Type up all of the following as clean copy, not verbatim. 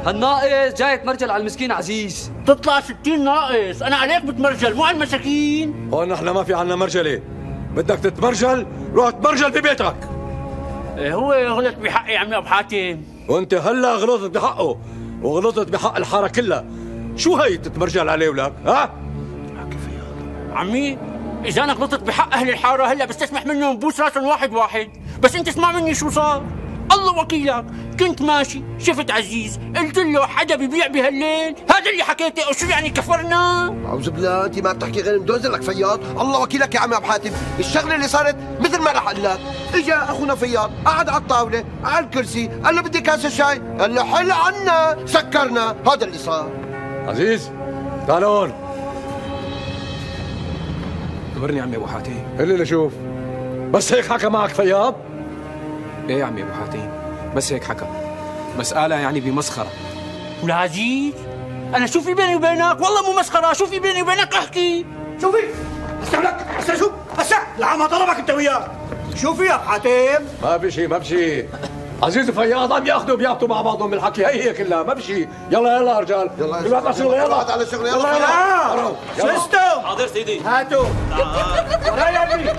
هالناقص جاي تمرجل على المسكين عزيز. تطلع 60 ناقص، انا عليك بتمرجل مو على المساكين. هون نحن ما في عنا مرجله، بدك تتمرجل روح تمرجل ببيتك. هو غلط بحقي يا عمي ابو حاتم. وانت هلا غلطت بحقه وغلطت بحق الحاره كلها. شو هي تتمرجل عليه ولك؟ ها؟ عمي اذا انا غلطت بحق اهل الحاره هلا بستسمح منهم بوس راسهم واحد واحد، بس انت اسمع مني شو صار. الله وكيلك، كنت ماشي شفت عزيز قلت له حدا ببيع بهالليل، هذا اللي حكيته. شو يعني كفرنا؟ اعوذ بالله، انت ما بتحكي غير مدوزر لك فياض. الله وكيلك يا عمي ابو حاتم، الشغله اللي صارت مثل ما رح اقول لك. اجا اخونا فياض قعد على الطاوله على الكرسي قال له بدي كاسه شاي، قال له حل عنا، سكرنا. هذا اللي صار. عزيز تعال هون. خبرني عمي ابو حاتم. اللي لشوف بس هيك حكى معك فياض؟ ايه يا عمي ابو حاتم، بس هيك حكى. مسألة يعني بمسخرة. والعزيز انا شو في بيني وبينك؟ والله مو مسخره، شو في بيني وبينك احكي. شوفي هسه لك هسه شوف هسه العم ضربك انت وياه. شوفي يا حاتم ما في شيء ما في شيء. عزيز وفياض عم ياخذوا بياخذوا مع بعضهم بالحكي، هي كلها ما في شيء. يلا يلا يا رجال، يلا كل واحد على شغله. يلا على شغله. يلا يلا شستم. حاضر سيدي. هاتوا وراي يا ابني.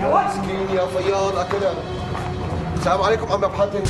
مسكين يا فياض اكلها. السلام عليكم عم ابو حاتم.